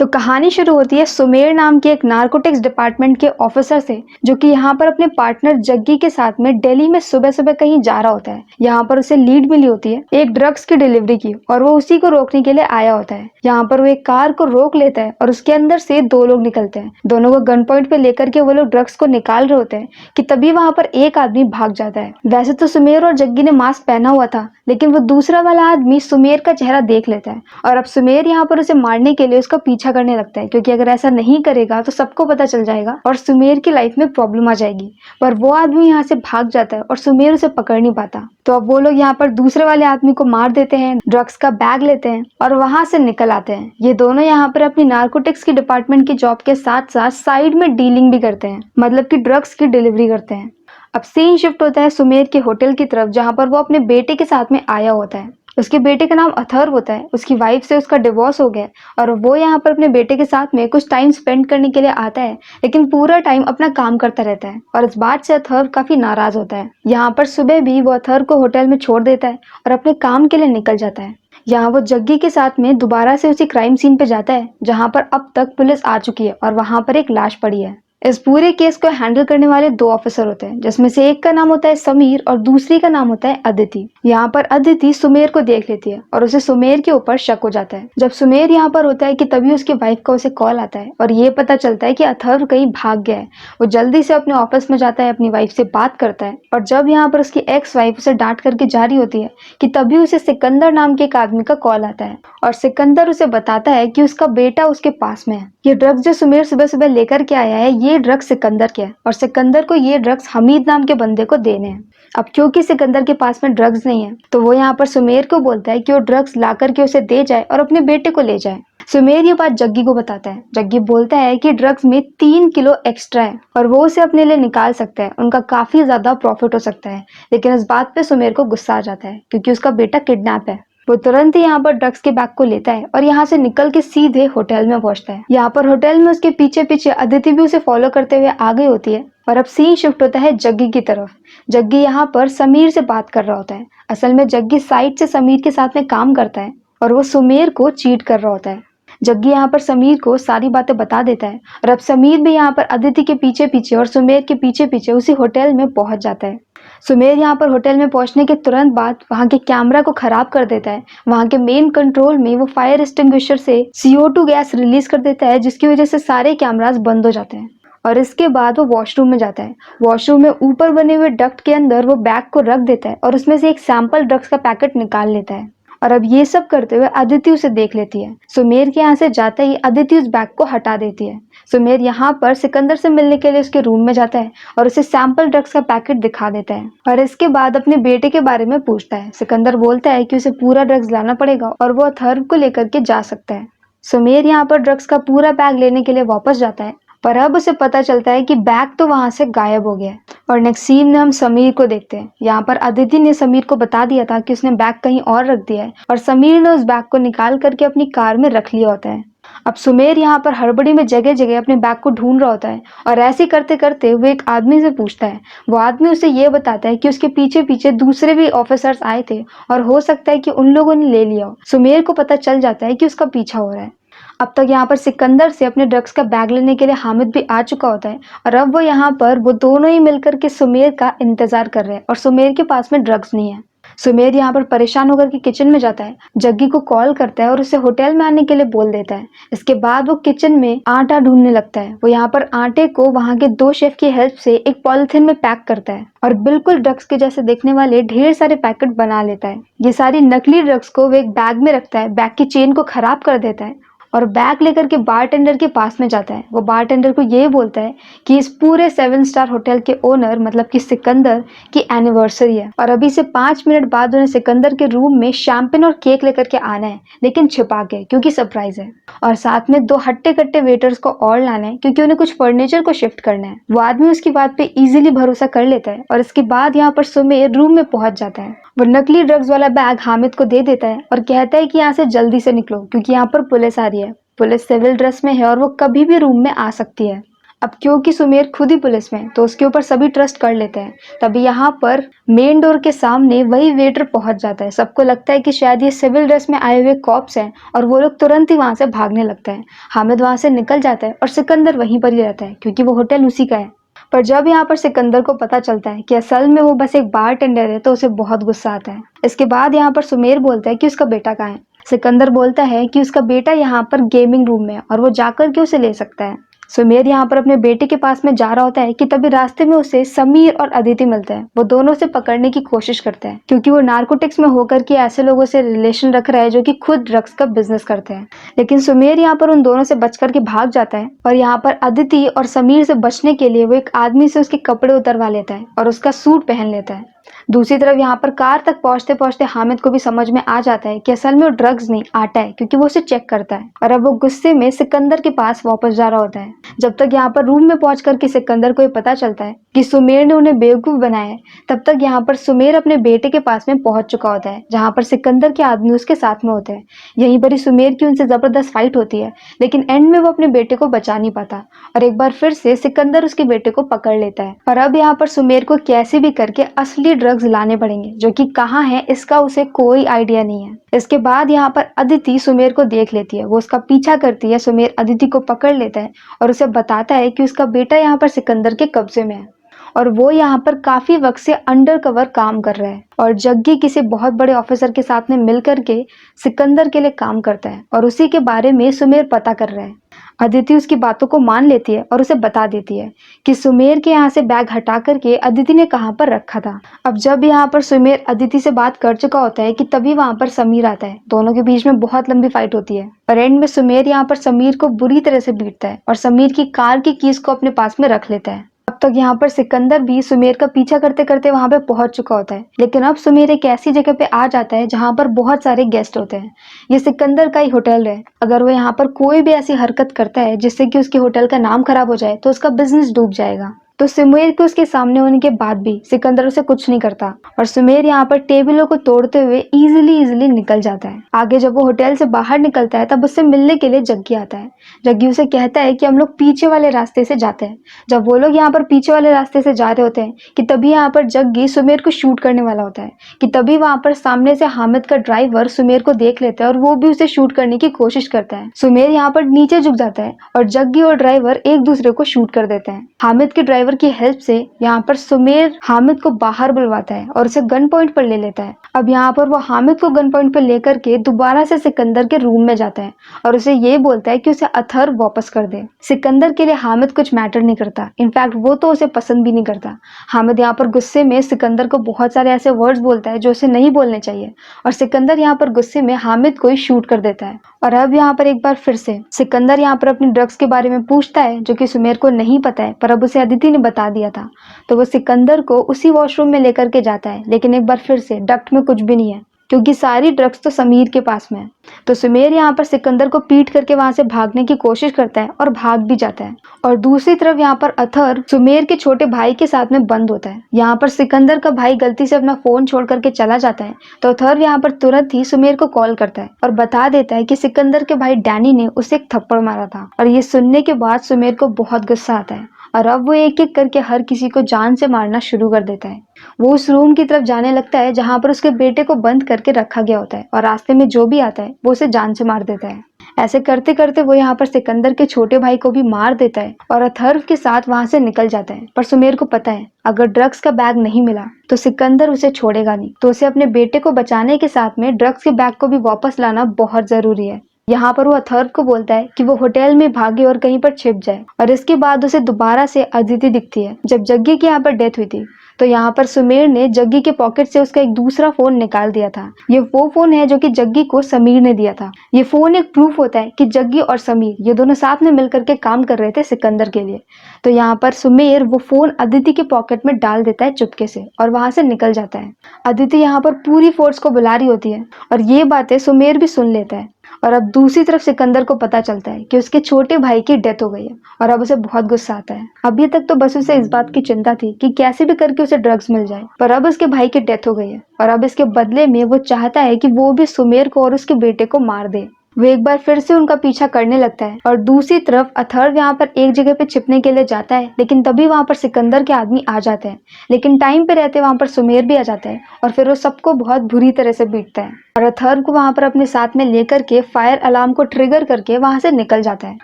तो कहानी शुरू होती है सुमेर नाम के एक नार्कोटिक्स डिपार्टमेंट के ऑफिसर से, जो कि यहाँ पर अपने पार्टनर जग्गी के साथ में दिल्ली में सुबह सुबह कहीं जा रहा होता है। यहाँ पर उसे लीड मिली होती है एक ड्रग्स की डिलीवरी की, और वो उसी को रोकने के लिए आया होता है। यहाँ पर वो एक कार को रोक लेता है और उसके अंदर से दो लोग निकलते हैं। दोनों को गन पॉइंट पे लेकर के वो लोग ड्रग्स को निकाल रहे होते हैं कि तभी वहां पर एक आदमी भाग जाता है। वैसे तो सुमेर और जग्गी ने मास्क पहना हुआ था, लेकिन वो दूसरा वाला आदमी सुमेर का चेहरा देख लेता है और अब सुमेर यहाँ पर उसे मारने के लिए उसका पीछा करने लगता है, क्योंकि अगर ऐसा नहीं करेगा तो सबको पता चल जाएगा और सुमेर की लाइफ में प्रॉब्लम आ जाएगी। पर वो आदमी यहाँ से भाग जाता है और सुमेर उसे पकड़ नहीं पाता। तो अब वो लोग यहाँ पर दूसरे वाले आदमी को मार देते हैं, ड्रग्स का बैग लेते हैं और वहां से निकल आते हैं। ये दोनों यहाँ पर अपनी नार्कोटिक्स की डिपार्टमेंट की जॉब के साथ साथ साइड में डीलिंग भी करते हैं, मतलब कि ड्रग्स की डिलीवरी करते हैं। अब सीन शिफ्ट होता है सुमेर के होटल की तरफ, जहाँ पर वो अपने बेटे के साथ में आया होता है। उसके बेटे का नाम अथर्व होता है। उसकी वाइफ से उसका डिवोर्स हो गया और वो यहाँ पर अपने बेटे के साथ में कुछ टाइम स्पेंड करने के लिए आता है, लेकिन पूरा टाइम अपना काम करता रहता है और इस बात से अथर्व काफी नाराज होता है। यहाँ पर सुबह भी वो अथर्व को होटल में छोड़ देता है और अपने काम के लिए निकल जाता है। यहाँ वो जग्गी के साथ में दोबारा से उसी क्राइम सीन पे जाता है जहाँ पर अब तक पुलिस आ चुकी है और वहां पर एक लाश पड़ी है। इस पूरे केस को हैंडल करने वाले दो ऑफिसर होते हैं, जिसमें से एक का नाम होता है समीर और दूसरी का नाम होता है अदिति। यहाँ पर अदिति सुमेर को देख लेती है और उसे सुमेर के ऊपर शक हो जाता है। जब सुमेर यहाँ पर होता है कि तभी उसकी वाइफ का उसे कॉल आता है और ये पता चलता है कि अथर्व कहीं भाग गया है। वो जल्दी से अपने ऑफिस में जाता है, अपनी वाइफ से बात करता है और जब यहाँ पर उसकी एक्स वाइफ उसे डांट करके जा रही होती है कि तभी उसे सिकंदर नाम के एक आदमी का कॉल आता है और सिकंदर उसे बताता है कि उसका बेटा उसके पास में है। ये ड्रग्स जो सुमेर सुबह सुबह लेकर के आया है, ये ड्रग्स सिकंदर के है और सिकंदर को ये ड्रग्स हमीद नाम के बंदे को देने हैं। अब क्योंकि सिकंदर के पास में ड्रग्स नहीं है, तो वो यहाँ पर सुमेर को बोलता है कि वो ड्रग्स ला करके उसे दे जाए और अपने बेटे को ले जाए। सुमेर ये बात जग्गी को बताता है। जग्गी बोलता है कि ड्रग्स में 3 किलो एक्स्ट्रा है और वो उसे अपने लिए निकाल सकता है, उनका काफी ज्यादा प्रॉफिट हो सकता है। लेकिन इस बात पे सुमेर को गुस्सा आ जाता है क्योंकि उसका बेटा किडनैप है। वो तुरंत ही यहाँ पर ड्रग्स के बैग को लेता है और यहाँ से निकल के सीधे होटल में पहुंचता है। यहाँ पर होटल में उसके पीछे पीछे अदिति भी उसे फॉलो करते हुए आ गई होती है और अब सीन शिफ्ट होता है जग्गी की तरफ। जग्गी यहाँ पर समीर से बात कर रहा होता है। असल में जग्गी साइड से समीर के साथ में काम करता है और वो सुमेर को चीट कर रहा होता है। जग्गी यहाँ पर समीर को सारी बातें बता देता है और अब समीर भी यहाँ पर अदिति के पीछे पीछे और सुमेर के पीछे पीछे उसी होटल में पहुंच जाता है। सुमेर यहाँ पर होटल में पहुंचने के तुरंत बाद वहां के कैमरा को खराब कर देता है। वहां के मेन कंट्रोल में वो फायर एक्सटिंग्विशर से CO2 गैस रिलीज कर देता है, जिसकी वजह से सारे कैमरास बंद हो जाते हैं और इसके बाद वो वॉशरूम में जाता है। वॉशरूम में ऊपर बने हुए डक्ट के अंदर वो बैग को रख देता है और उसमें से एक सैंपल ड्रग्स का पैकेट निकाल लेता है और अब ये सब करते हुए अदिति उसे देख लेती है। सुमेर के यहाँ से जाते ही अदिति उस बैग को हटा देती है। सुमेर यहाँ पर सिकंदर से मिलने के लिए उसके रूम में जाता है और उसे सैंपल ड्रग्स का पैकेट दिखा देता है और इसके बाद अपने बेटे के बारे में पूछता है। सिकंदर बोलता है कि उसे पूरा ड्रग्स लाना पड़ेगा और वो अथर्व को लेकर के जा सकता है। सुमेर यहाँ पर ड्रग्स का पूरा बैग लेने के लिए वापस जाता है, पर अब उसे पता चलता है कि बैग तो वहां से गायब हो गया है। और नेक्स्ट सीन में हम समीर को देखते हैं। यहाँ पर अदिति ने समीर को बता दिया था कि उसने बैग कहीं और रख दिया है और समीर ने उस बैग को निकाल करके अपनी कार में रख लिया होता है। अब सुमेर यहाँ पर हड़बड़ी में जगह जगह अपने बैग को ढूंढ रहा होता है और ऐसे करते करते वो एक आदमी से पूछता है। वो आदमी उसे ये बताता है कि उसके पीछे पीछे दूसरे भी ऑफिसर्स आए थे और हो सकता है कि उन लोगों ने ले लिया हो। सुमेर को पता चल जाता है कि उसका पीछा हो रहा है। अब तक यहाँ पर सिकंदर से अपने ड्रग्स का बैग लेने के लिए हामिद भी आ चुका होता है और अब वो यहाँ पर वो दोनों ही मिलकर के सुमेर का इंतजार कर रहे हैं और सुमेर के पास में ड्रग्स नहीं है। सुमेर यहाँ पर परेशान होकर के किचन में जाता है, जग्गी को कॉल करता है और उसे होटल में आने के लिए बोल देता है। इसके बाद वो किचन में आटा ढूंढने लगता है। वो यहाँ पर आटे को वहाँ के 2 शेफ की हेल्प से एक पॉलिथीन में पैक करता है और बिल्कुल ड्रग्स के जैसे दिखने वाले ढेर सारे पैकेट बना लेता है। ये सारी नकली ड्रग्स को वो एक बैग में रखता है, बैग की चेन को खराब कर देता है और बैग लेकर के बारटेंडर के पास में जाता है। वो बारटेंडर को ये बोलता है कि इस पूरे 7 स्टार होटल के ओनर मतलब कि सिकंदर की एनिवर्सरी है और अभी से 5 मिनट बाद उन्हें सिकंदर के रूम में शैंपेन और केक लेकर के आना है, लेकिन छिपा के क्योंकि सरप्राइज है। और साथ में 2 हट्टे कट्टे वेटर्स को और लाना है क्योंकि उन्हें कुछ फर्नीचर को शिफ्ट करना है। वो आदमी उसकी बात पे इजीली भरोसा कर लेता है और इसके बाद यहाँ पर सुमेर रूम में पहुंच जाता है। वो नकली ड्रग्स वाला बैग हामिद को दे देता है और कहता है कि यहाँ से जल्दी से निकलो क्योंकि यहाँ पर पुलिस आ रही है। पुलिस सिविल ड्रेस में है और वो कभी भी रूम में आ सकती है। अब क्योंकि सुमेर खुद ही पुलिस में है, तो उसके ऊपर सभी ट्रस्ट कर लेते हैं। तभी यहाँ पर मेन डोर के सामने वही वेटर पहुंच जाता है। सबको लगता है कि शायद ये सिविल ड्रेस में आए हुए कॉप्स हैं और वो लोग तुरंत ही वहां से भागने लगता है। हामिद वहां से निकल जाता है और सिकंदर वहीं पर ही रहता है क्योंकि वो होटल उसी का है। पर जब यहाँ पर सिकंदर को पता चलता है कि असल में वो बस एक बार टेंडर है, तो उसे बहुत गुस्सा आता है। इसके बाद यहाँ पर सुमेर बोलता है कि उसका बेटा कहाँ है। सिकंदर बोलता है कि उसका बेटा यहाँ पर गेमिंग रूम में है और वो जाकर के उसे ले सकता है। सुमेर यहाँ पर अपने बेटे के पास में जा रहा होता है कि तभी रास्ते में उसे समीर और अदिति मिलते हैं। वो दोनों से पकड़ने की कोशिश करते हैं क्योंकि वो नार्कोटिक्स में होकर के ऐसे लोगों से रिलेशन रख रहा है जो कि खुद ड्रग्स का बिजनेस करते हैं। लेकिन सुमेर यहाँ पर उन दोनों से बच करके भाग जाता है और यहाँ पर अदिति और समीर से बचने के लिए वो एक आदमी से उसके कपड़े उतरवा लेता है और उसका सूट पहन लेता है। दूसरी तरफ यहाँ पर कार तक पहुंचते पहुंचते हामिद को भी समझ में आ जाता है कि असल में वो ड्रग्स नहीं आटा है, क्योंकि वो उसे चेक करता है और अब वो गुस्से में सिकंदर के पास वापस जा रहा होता है। जब तक यहाँ पर रूम में पहुंच करके सिकंदर को ये पता चलता है कि सुमेर ने उन्हें बेवकूफ बनाया है, तब तक यहाँ पर सुमेर अपने बेटे के पास में पहुंच चुका होता है, जहाँ पर सिकंदर के आदमी उसके साथ में होते हैं। यहीं पर ही सुमेर की उनसे जबरदस्त फाइट होती है, लेकिन एंड में वो अपने बेटे को बचा नहीं पाता और एक बार फिर से सिकंदर उसके बेटे को पकड़ लेता है। और अब यहाँ पर सुमेर को कैसे भी करके असली ड्रग्स लाने पड़ेंगे, जो कि कहाँ है इसका उसे कोई आइडिया नहीं है। इसके बाद यहाँ पर अदिति सुमेर को देख लेती है, वो उसका पीछा करती है। सुमेर अदिति को पकड़ लेता है और उसे बताता है कि उसका बेटा यहाँ पर सिकंदर के कब्जे में है और वो यहाँ पर काफी वक्त से अंडर कवर काम कर रहा है और जग्गी किसी बहुत बड़े ऑफिसर के साथ में मिलकर के सिकंदर के लिए काम करता है और उसी के बारे में सुमेर पता कर रहा है। अदिति उसकी बातों को मान लेती है और उसे बता देती है कि सुमेर के यहाँ से बैग हटा करके अदिति ने कहाँ पर रखा था। अब जब यहाँ पर सुमेर अदिति से बात कर चुका होता है कि तभी वहां पर समीर आता है। दोनों के बीच में बहुत लंबी फाइट होती है और एंड में सुमेर यहाँ पर समीर को बुरी तरह से पीटता है और समीर की कार की कीज को अपने पास में रख लेता है। अब तक यहाँ पर सिकंदर भी सुमेर का पीछा करते करते वहां पे पहुंच चुका होता है, लेकिन अब सुमेर एक ऐसी जगह पे आ जाता है जहां पर बहुत सारे गेस्ट होते हैं। ये सिकंदर का ही होटल है। अगर वो यहाँ पर कोई भी ऐसी हरकत करता है जिससे कि उसके होटल का नाम खराब हो जाए, तो उसका बिजनेस डूब जाएगा। तो सुमेर के उसके सामने होने के बाद भी सिकंदर उसे कुछ नहीं करता और सुमेर यहाँ पर टेबलों को तोड़ते हुए इजीली निकल जाता है। आगे जब वो होटल से बाहर निकलता है, तब उससे मिलने के लिए जग्गी आता है। जग्गी उसे कहता है कि हम लोग पीछे वाले रास्ते से जाते हैं। जब वो लोग यहाँ पर पीछे वाले रास्ते से जा रहे होते हैं कि तभी यहाँ पर जग्गी सुमेर को शूट करने वाला होता है कि तभी वहां पर सामने से हामिद का ड्राइवर सुमेर को देख लेता है और वो भी उसे शूट करने की कोशिश करता है। सुमेर यहाँ पर नीचे झुक जाता है और जग्गी और ड्राइवर एक दूसरे को शूट कर देते हैं। हामिद के ड्राइवर की हेल्प से यहाँ पर सुमेर हामिद को बाहर बुलवाता है और उसे गन पॉइंट पर ले लेता है। अब यहाँ पर वो हामिद को गन पॉइंट पर लेकर के दोबारा से सिकंदर के रूम में जाता है और उसे ये बोलता है कि उसे अथर वापस कर दे। सिकंदर के लिए हामिद कुछ मैटर नहीं करता, इनफैक्ट वो तो उसे पसंद भी नहीं करता। हामिद यहाँ पर गुस्से में सिकंदर को बहुत सारे ऐसे वर्ड्स बोलता है जो उसे नहीं बोलने चाहिए और सिकंदर यहाँ पर गुस्से में हामिद को ही शूट कर देता है। और अब यहाँ पर एक बार फिर से सिकंदर यहाँ पर अपनी ड्रग्स के बारे में पूछता है, जो कि सुमेर को नहीं पता है, पर अब उसे अदिति ने बता दिया था। तो वो सिकंदर को उसी वॉशरूम में लेकर के जाता है, लेकिन एक बार फिर से डक्ट में कुछ भी नहीं है क्योंकि सारी ड्रग्स तो समीर के पास में है। तो सुमेर यहाँ पर सिकंदर को पीट करके वहां से भागने की कोशिश करता है और भाग भी जाता है। और दूसरी तरफ यहाँ पर अथर सुमेर के छोटे भाई के साथ में बंद होता है। यहाँ पर सिकंदर का भाई गलती से अपना फोन छोड़ करके चला जाता है, तो अथर यहाँ पर तुरंत ही सुमेर को कॉल करता है और बता देता है कि सिकंदर के भाई डैनी ने उसे एक थप्पड़ मारा था। और ये सुनने के बाद सुमेर को बहुत गुस्सा आता है और अब वो एक एक करके हर किसी को जान से मारना शुरू कर देता है। वो उस रूम की तरफ जाने लगता है जहां पर उसके बेटे को बंद करके रखा गया होता है और रास्ते में जो भी आता है वो उसे जान से मार देता है। ऐसे करते करते वो यहाँ पर सिकंदर के छोटे भाई को भी मार देता है और अथर्व के साथ वहां से निकल जाता है। पर सुमेर को पता है अगर ड्रग्स का बैग नहीं मिला तो सिकंदर उसे छोड़ेगा नहीं, तो उसे अपने बेटे को बचाने के साथ में ड्रग्स के बैग को भी वापस लाना बहुत जरूरी है। यहाँ पर वो अथर्व को बोलता है कि वो होटल में भागे और कहीं पर छिप जाए। और इसके बाद उसे दोबारा से अदिति दिखती है। जब जग्गी की यहाँ पर डेथ हुई थी तो यहाँ पर सुमेर ने जग्गी के पॉकेट से उसका एक दूसरा फोन निकाल दिया था। ये वो फोन है जो कि जग्गी को समीर ने दिया था। ये फोन एक प्रूफ होता है कि जग्गी और समीर ये दोनों साथ में मिलकर के काम कर रहे थे सिकंदर के लिए। तो यहाँ पर सुमेर वो फोन अदिति के पॉकेट में डाल देता है चुपके से और वहां से निकल जाता है। अदिति यहाँ पर पूरी फोर्स को बुला रही होती है और ये बातें सुमेर भी सुन लेता है। और अब दूसरी तरफ सिकंदर को पता चलता है कि उसके छोटे भाई की डेथ हो गई है और अब उसे बहुत गुस्सा आता है। अभी तक तो बस उसे इस बात की चिंता थी कि कैसे भी करके उसे ड्रग्स मिल जाए, पर अब उसके भाई की डेथ हो गई है और अब इसके बदले में वो चाहता है कि वो भी सुमेर को और उसके बेटे को मार दे। वो एक बार फिर से उनका पीछा करने लगता है और दूसरी तरफ अथर्व यहाँ पर एक जगह पे छिपने के लिए जाता है, लेकिन तभी वहां पर सिकंदर के आदमी आ जाते हैं। लेकिन टाइम पे रहते वहां पर सुमेर भी आ जाता है और फिर वो सबको बहुत बुरी तरह से पीटता है और अथर्व को वहां पर अपने साथ में लेकर के फायर अलार्म को ट्रिगर करके वहां से निकल जाता है।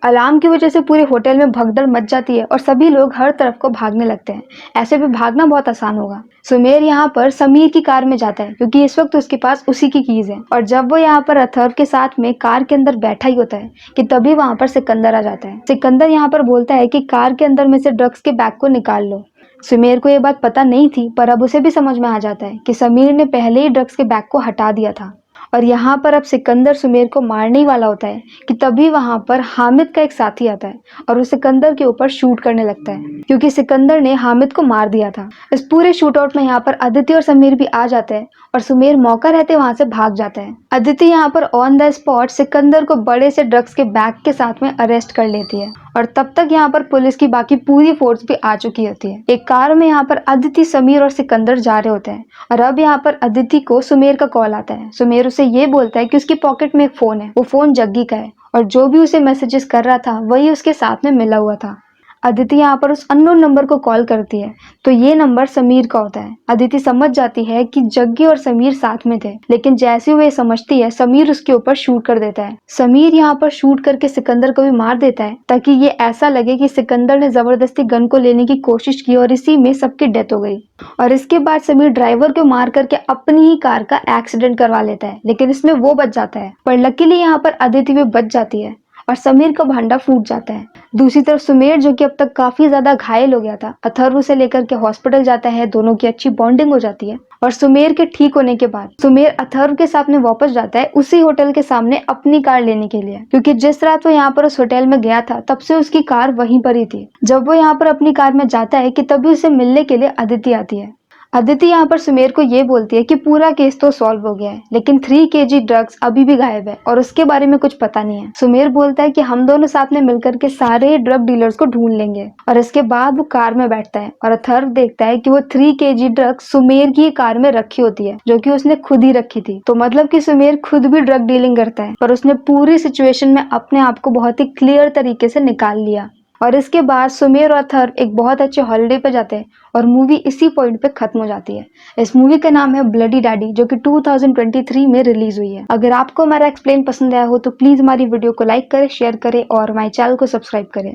अलार्म की वजह से पूरे होटल में भगदड़ मच जाती है और सभी लोग हर तरफ को भागने लगते हैं। ऐसे में भागना बहुत आसान होगा। सुमेर यहाँ पर समीर की कार में जाता है क्योंकि इस वक्त उसके पास उसी की कीज है और जब वो यहाँ पर अथर्व के साथ में कार के अंदर बैठा ही होता है कि तभी वहां पर सिकंदर आ जाता है। सिकंदर यहाँ पर बोलता है कि कार के अंदर में से ड्रग्स के बैग को निकाल लो। सुमेर को ये बात पता नहीं थी, पर अब उसे भी समझ में आ जाता है कि समीर ने पहले ही ड्रग्स के बैग को हटा दिया था और यहाँ पर अब सिकंदर सुमेर को मारने ही वाला होता है कि तभी वहां पर हामिद का एक साथी आता है और वो सिकंदर के ऊपर शूट करने लगता है क्योंकि सिकंदर ने हामिद को मार दिया था। इस पूरे शूट आउट में यहाँ पर अदिति और समीर भी आ जाते हैं और सुमेर मौका रहते वहां से भाग जाता है। अदिति यहाँ पर ऑन द स्पॉट सिकंदर को बड़े से ड्रग्स के बैग के साथ में अरेस्ट कर लेती है और तब तक यहाँ पर पुलिस की बाकी पूरी फोर्स भी आ चुकी होती है। एक कार में यहाँ पर अदिति, समीर और सिकंदर जा रहे होते हैं और अब यहाँ पर अदिति को सुमेर का कॉल आता है। सुमेर उसे ये बोलता है कि उसकी पॉकेट में एक फोन है, वो फोन जग्गी का है और जो भी उसे मैसेजेस कर रहा था वही उसके साथ में मिला हुआ था। अदिति यहाँ पर उस अननोन नंबर को कॉल करती है तो ये नंबर समीर का होता है। अदिति समझ जाती है कि जग्गी और समीर साथ में थे, लेकिन जैसे वो ये समझती है समीर उसके ऊपर शूट कर देता है। समीर यहाँ पर शूट करके सिकंदर को भी मार देता है ताकि ये ऐसा लगे कि सिकंदर ने जबरदस्ती गन को लेने की कोशिश की और इसी में सबकी डेथ हो गई। और इसके बाद समीर ड्राइवर को मार करके अपनी ही कार का एक्सीडेंट करवा लेता है, लेकिन इसमें वो बच जाता है। पर लकीली यहाँ पर अदिति भी बच जाती है और समीर का भांडा फूट जाता है। दूसरी तरफ सुमेर, जो कि अब तक काफी ज्यादा घायल हो गया था, अथर्व से लेकर के हॉस्पिटल जाता है। दोनों की अच्छी बॉन्डिंग हो जाती है और सुमेर के ठीक होने के बाद सुमेर अथर्व के साथ में वापस जाता है उसी होटल के सामने अपनी कार लेने के लिए, क्योंकि जिस रात वो यहाँ पर उस होटल में गया था तब से उसकी कार वहीं पर ही थी। जब वो यहाँ पर अपनी कार में जाता है कि तभी उसे मिलने के लिए अदिति आती है। अदिति यहाँ पर सुमेर को ये बोलती है कि पूरा केस तो सॉल्व हो गया है, लेकिन 3 kg ड्रग्स अभी भी गायब है और उसके बारे में कुछ पता नहीं है। सुमेर बोलता है कि हम दोनों साथ में मिलकर के सारे ड्रग डीलर्स को ढूंढ लेंगे और इसके बाद वो कार में बैठता है और अथर्व देखता है कि वो 3 kg ड्रग्स सुमेर की कार में रखी होती है, जो कि उसने खुद ही रखी थी। तो मतलब कि सुमेर खुद भी ड्रग डीलिंग करता है, पर उसने पूरी सिचुएशन में अपने आप को बहुत ही क्लियर तरीके से निकाल लिया। और इसके बाद सुमेर और अथर्व एक बहुत अच्छे हॉलिडे पे जाते हैं और मूवी इसी पॉइंट पे खत्म हो जाती है। इस मूवी का नाम है ब्लडी डैडी, जो कि 2023 में रिलीज हुई है। अगर आपको हमारा एक्सप्लेन पसंद आया हो तो प्लीज हमारी वीडियो को लाइक करें, शेयर करें और हमारे चैनल को सब्सक्राइब करें।